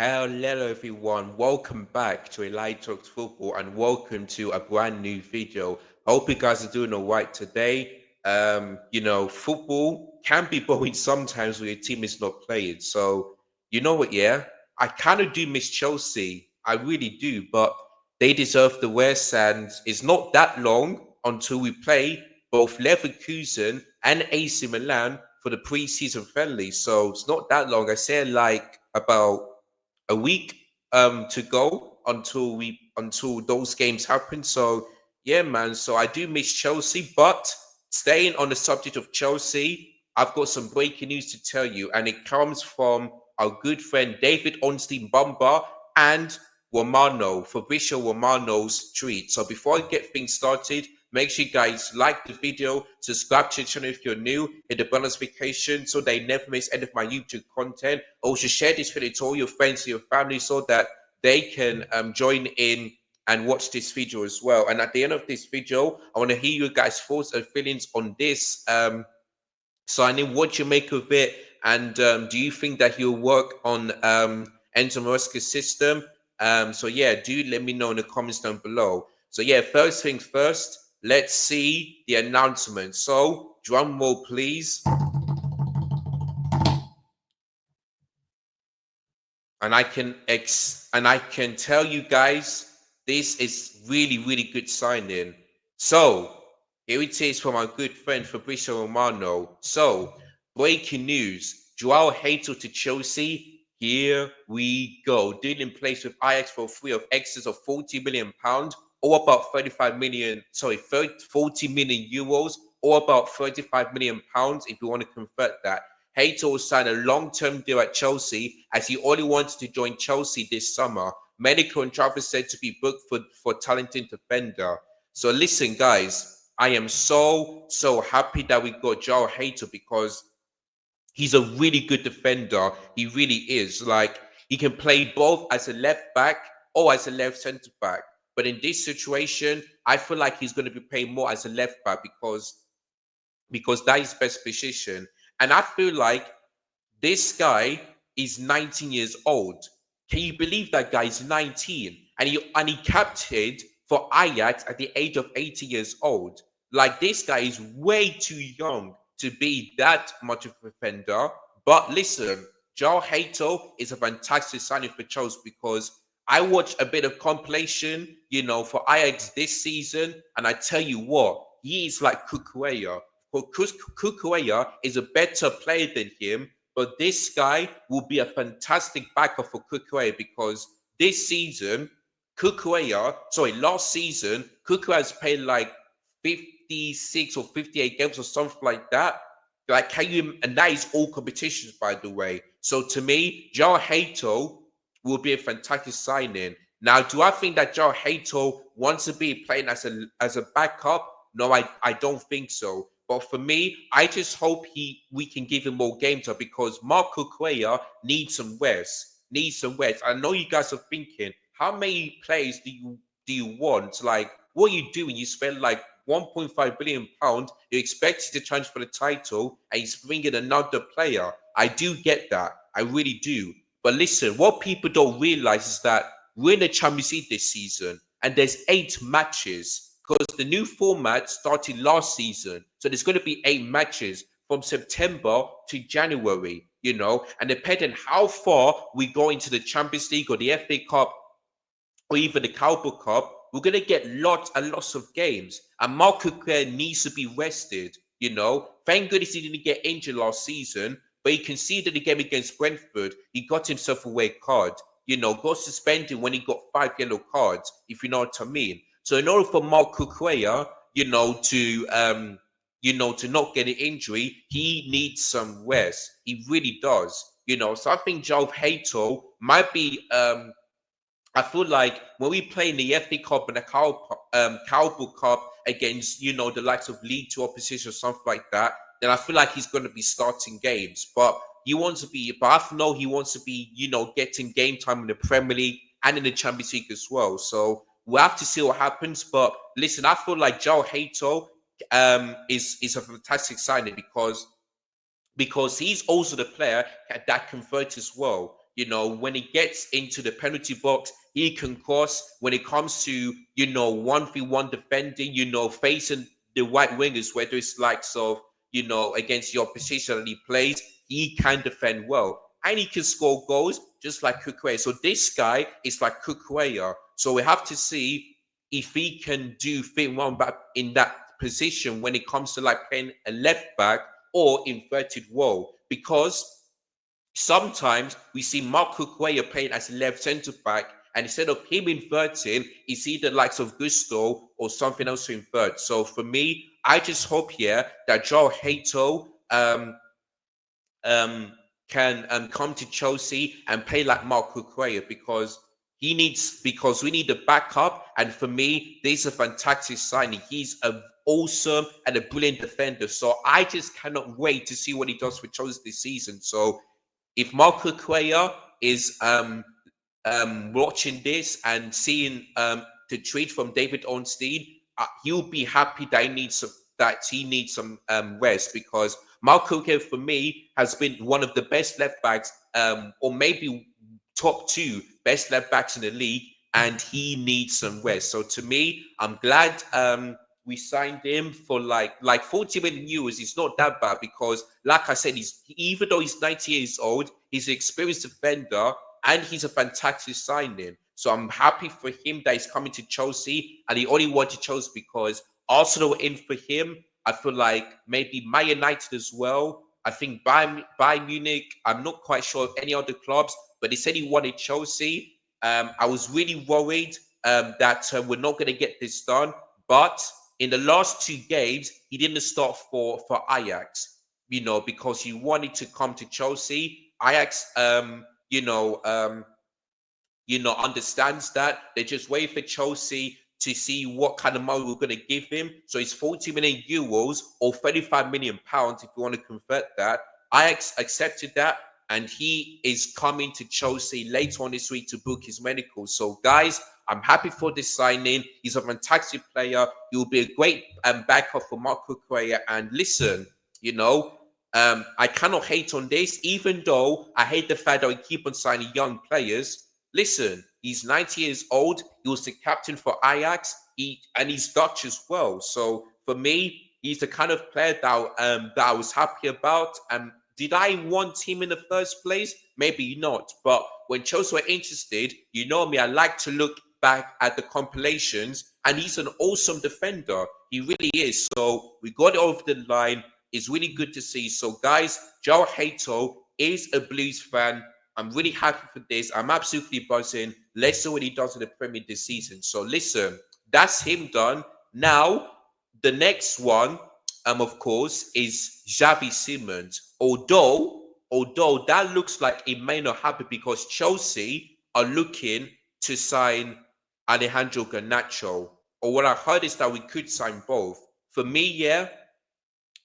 Hello everyone, welcome back to Eli Talks Football and welcome to a brand new video. Hope you guys are doing all right today. Football can be boring sometimes when your team is not playing. So, you know what, yeah? I kind of do miss Chelsea. I really do, but they deserve the West, and it's not that long until we play both Leverkusen and AC Milan for the pre-season friendly. So it's not that long. I say like about a week to go until those games happen. So yeah, man. So I do miss Chelsea, but staying on the subject of Chelsea, I've got some breaking news to tell you, and it comes from our good friend David Onstein Bumba and Fabricio Romano's tweet. So before I get things started, make sure you guys like the video, subscribe to the channel if you're new, hit the bell notification so they never miss any of my YouTube content. Also share this video to all your friends and your family so that they can join in and watch this video as well. And at the end of this video, I want to hear you guys' thoughts and feelings on this signing, what you make of it, and do you think that he'll work on Enzo Maresca's system? So yeah, do let me know in the comments down below. So yeah, first things first, let's see the announcement. So drum roll, please. And I can tell you guys, this is really good signing. So here it is from our good friend Fabrizio Romano. So breaking news: Jorrel Hato to Chelsea. Here we go. Deal in place with Ajax for a free of excess of £40 million, or about 40 million euros, or about £35 million if you want to convert that. Hato signed a long-term deal at Chelsea as he only wanted to join Chelsea this summer. Medical and travel said to be booked for talented defender. So listen, guys, I am so happy that we got Jorrel Hato because he's a really good defender. He really is. Like, he can play both as a left back or as a left centre back. But in this situation, I feel like he's going to be playing more as a left back because that is best position. And I feel like this guy is 19 years old. Can you believe that guy is 19 and he captained for Ajax at the age of 80 years old? Like, this guy is way too young to be that much of a defender. But listen, Jorrel Hato is a fantastic signing for Chelsea because I watched a bit of compilation, for Ajax this season, and I tell you what, he is like Cucurella. Cucurella is a better player than him, but this guy will be a fantastic backup for Cucurella because this season, last season, Cucurella has played like 56 or 58 games or something like that. Like, and that is all competitions, by the way. So to me, Jorrel Hato will be a fantastic signing. Now, do I think that Jorrel Hato wants to be playing as a backup? No, I don't think so. But for me, I just hope we can give him more game time because Marc Cucurella needs some rest. I know you guys are thinking, how many players do you want? Like, what are you doing? You spend like £1.5 billion. You're expected to transfer the title, and he's bringing another player. I do get that. I really do. But listen, what people don't realize is that we're in the Champions League this season, and there's 8 matches because the new format started last season. So there's going to be 8 matches from September to January, and depending how far we go into the Champions League or the FA Cup or even the Carabao Cup, we're going to get lots and lots of games. And Marc Cucurella needs to be rested, Thank goodness he didn't get injured last season, but he conceded the game against Brentford. He got himself a red card, got suspended when he got 5 yellow cards, if you know what I mean. So in order for Marc Cucurella, to not get an injury, he needs some rest. He really does, So I think Jorrel Hato might be I feel like when we play in the FA Cup and the Carabao Cup against, the likes of League Two opposition or something like that, then I feel like he's going to be starting games. But I know he wants to be, getting game time in the Premier League and in the Champions League as well. So we'll have to see what happens. But listen, I feel like Jorrel Hato is a fantastic signing because he's also the player that converts as well. You know, when he gets into the penalty box, he can cross. When it comes to, 1v1 defending, facing the right wingers, whether it's like so, against the opposition that he plays, he can defend well. And he can score goals just like Cucurella. So this guy is like Cucurella. So we have to see if he can do fit one back in that position when it comes to like playing a left back or inverted role. Because sometimes we see Marc Cucurella playing as a left centre back, and instead of him inverting, you see the likes of Gusto or something else to invert. So for me, I just hope here that Jorrel Hato um, can come to Chelsea and play like Marc Cucurella, because we need a backup. And for me, this is a fantastic signing. He's a awesome and a brilliant defender. So I just cannot wait to see what he does with Chelsea this season. So if Marc Cucurella is watching this and seeing the tweet from David Ornstein, he'll be happy that he needs some rest, because Marc Cucurella for me has been one of the best left backs, or maybe top two best left backs in the league, and he needs some rest. So to me, I'm glad we signed him for like 40 million euros. It's not that bad, because like I said, even though he's 90 years old, he's an experienced defender and he's a fantastic signing. So I'm happy for him that he's coming to Chelsea, and he only wanted Chelsea because Arsenal were in for him. I feel like maybe Man United as well. I think Bayern Munich. I'm not quite sure of any other clubs, but they said he wanted Chelsea. I was really worried that we're not going to get this done. But in the last two games, he didn't start for Ajax, because he wanted to come to Chelsea. Ajax, understands that. They're just waiting for Chelsea to see what kind of money we're going to give him. So it's 40 million euros or 35 million pounds, if you want to convert that. Ajax accepted that, and he is coming to Chelsea later on this week to book his medical. So, guys, I'm happy for this signing. He's a fantastic player. He will be a great backup for Marc Cucurella. And listen, I cannot hate on this, even though I hate the fact that we keep on signing young players. Listen, he's 90 years old. He was the captain for Ajax, and he's Dutch as well. So for me, he's the kind of player that I was happy about. Did I want him in the first place? Maybe not. But when Chelsea were interested, you know me, I like to look back at the compilations, and he's an awesome defender. He really is. So we got it over the line. It's really good to see. So, guys, Jorrel Hato is a Blues fan. I'm really happy for this. I'm absolutely buzzing. Let's see what he does in the Premier this season. So listen, that's him done. Now, the next one, of course, is Xavi Simons. Although that looks like it may not happen, because Chelsea are looking to sign Alejandro Garnacho. Or what I heard is that we could sign both. For me, yeah,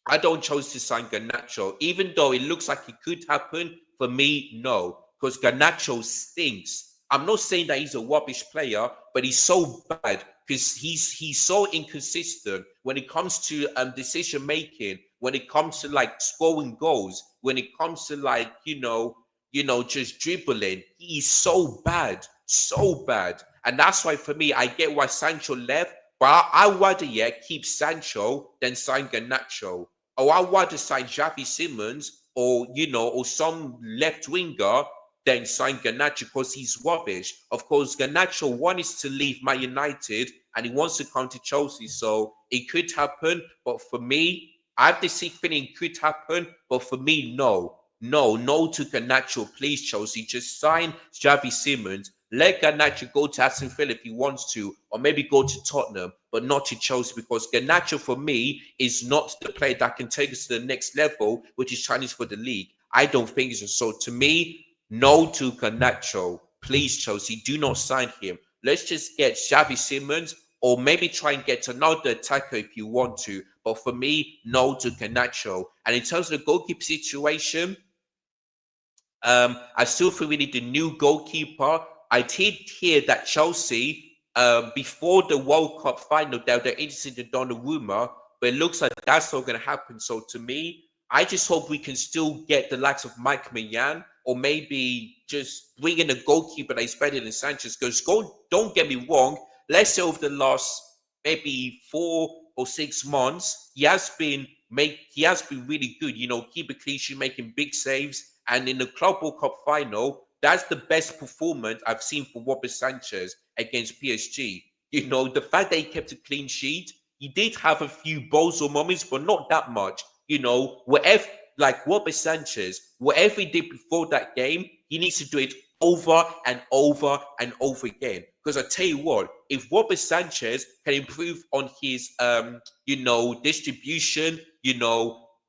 I don't choose to sign Garnacho, even though it looks like it could happen. For me, no, because Garnacho stinks. I'm not saying that he's a rubbish player, but he's so bad because he's so inconsistent when it comes to decision making, when it comes to like scoring goals, when it comes to like just dribbling. He's so bad, and that's why for me, I get why Sancho left, but I rather keep Sancho than sign Garnacho. Or I want to sign Xavi Simons or some left winger than sign Garnacho because he's rubbish. Of course, Garnacho wants to leave Man United and he wants to come to Chelsea, so it could happen. But for me, I have this feeling it could happen. But for me, no to Garnacho, please, Chelsea. Just sign Xavi Simons. Let Garnacho go to Aston Villa if he wants to, or maybe go to Tottenham, but not to Chelsea, because Garnacho for me is not the player that can take us to the next level, which is Chinese for the league. I don't think so. So to me, no to Garnacho. Please, Chelsea, do not sign him. Let's just get Xavi Simons, or maybe try and get another attacker if you want to. But for me, no to Garnacho. And in terms of the goalkeeper situation, I still think we need a new goalkeeper. I did hear that Chelsea, before the World Cup final, they're interested in Donnarumma, but it looks like that's not going to happen. So to me, I just hope we can still get the likes of Mike Maignan or maybe just bring in a goalkeeper that is better than Sanchez. Because don't get me wrong, let's say over the last maybe 4 or 6 months, he has been really good. Keep a clean sheet, making big saves, and in the Club World Cup final, that's the best performance I've seen from Robert Sanchez against PSG. The fact that he kept a clean sheet, he did have a few bozo moments, but not that much. Whatever, like Robert Sanchez, whatever he did before that game, he needs to do it over and over and over again. Because I tell you what, if Robert Sanchez can improve on his distribution,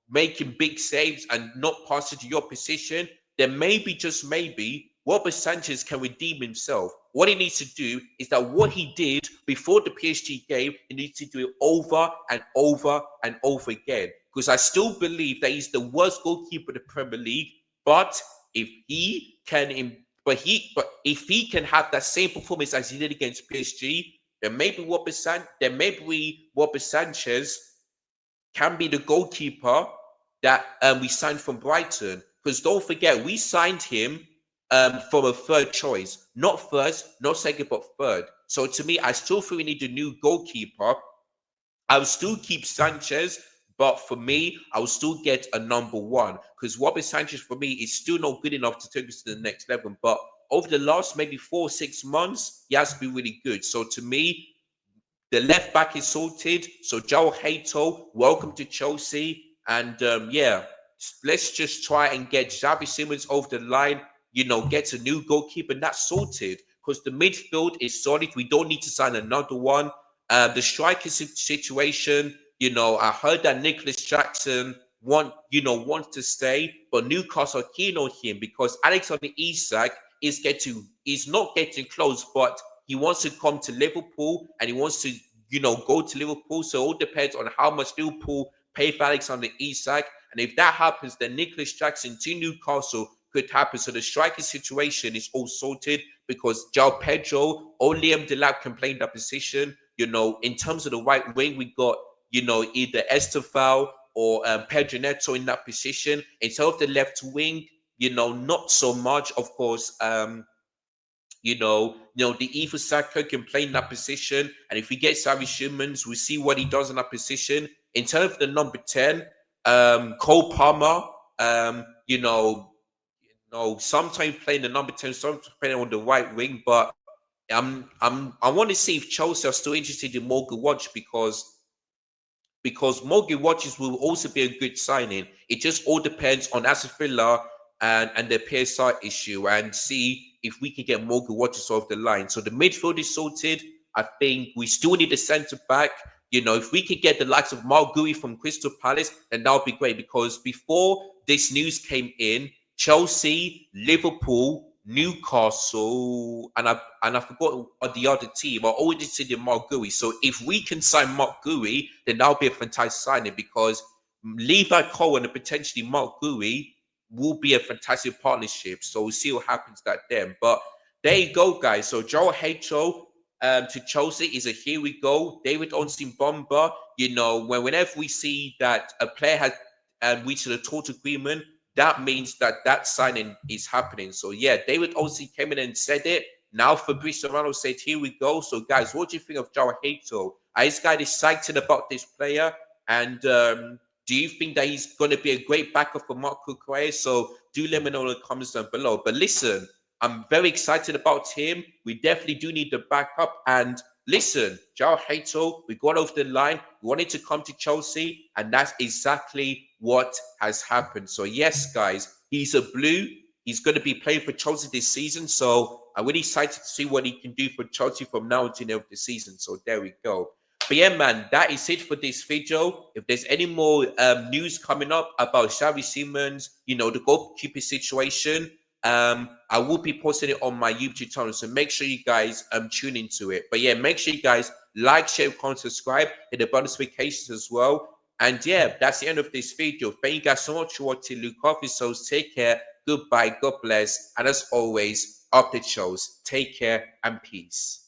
making big saves and not passing to your position, then maybe, just maybe, Robert Sanchez can redeem himself. What he needs to do is that what he did before the PSG game, he needs to do it over and over and over again. Because I still believe that he's the worst goalkeeper in the Premier League. But if he can, but if he can have that same performance as he did against PSG, then maybe Robert Sanchez can be the goalkeeper that we signed from Brighton. Because don't forget, we signed him from a third choice, not first, not second, but third. So to me, I still feel we need a new goalkeeper. I will still keep Sanchez, but for me, I will still get a number one, because Robert Sanchez for me is still not good enough to take us to the next level. But over the last maybe 4 or 6 months, he has been really good. So to me, the left back is sorted. So Jorrel Hato, welcome to Chelsea. And let's just try and get Xavi Simons over the line, get a new goalkeeper, and that's sorted. Because the midfield is solid. We don't need to sign another one. The striker situation, I heard that Nicholas Jackson wants to stay, but Newcastle are keen on him because Alexander Isak is not getting close, but he wants to come to Liverpool and he wants to, go to Liverpool. So it all depends on how much Liverpool pay for Alexander Isak. And if that happens, then Nicholas Jackson to Newcastle could happen. So the striker situation is all sorted because João Pedro or Liam Delap can play in that position. In terms of the right wing, we got, either Estefao or Pedro Neto in that position. Instead of the left wing, not so much, of course. The Eva Saka can play in that position. And if we get Xavi Simons, we see what he does in that position. In terms of the number 10, Cole Palmer, sometimes playing the number 10, sometimes playing on the right wing. But I want to see if Chelsea are still interested in Morgan Watch because Morgan Watches will also be a good signing. It just all depends on Aston Villa and their PSI issue, and see if we can get Morgan Watches off the line. So the midfield is sorted. I think we still need a centre back. If we could get the likes of Marc Gui from Crystal Palace, then that would be great. Because before this news came in, Chelsea, Liverpool, Newcastle, and I forgot the other team are already interested in Marc Gui. So if we can sign Marc Gui, then that would be a fantastic signing, because Levi Cohen and potentially Marc Gui will be a fantastic partnership. So we'll see what happens that then. But there you go, guys. So Jorrel Hato to Chelsea is a here we go. David Onstein Bomber, whenever we see that a player has reached a total agreement, that means that signing is happening. So yeah, David Onstein came in and said it. Now Fabrizio Romano said, here we go. So guys, what do you think of Jorrel Hato? Are you guys excited about this player? And do you think that he's going to be a great backup for Marc Cucurella? So do let me know in the comments down below. But listen, I'm very excited about him. We definitely do need the backup. And listen, Jorrel Hato, we got over the line. We wanted to come to Chelsea, and that's exactly what has happened. So yes, guys, he's a blue. He's going to be playing for Chelsea this season. So I'm really excited to see what he can do for Chelsea from now until the end of the season. So there we go. But yeah, man, that is it for this video. If there's any more news coming up about Xavi Simons, the goalkeeper situation, I will be posting it on my YouTube channel. So make sure you guys tune into it. But yeah, make sure you guys like, share, comment, subscribe, hit the notifications as well. And yeah, that's the end of this video. Thank you guys so much for watching Luke Coffee. So take care, goodbye, God bless, and as always, update shows. Take care and peace.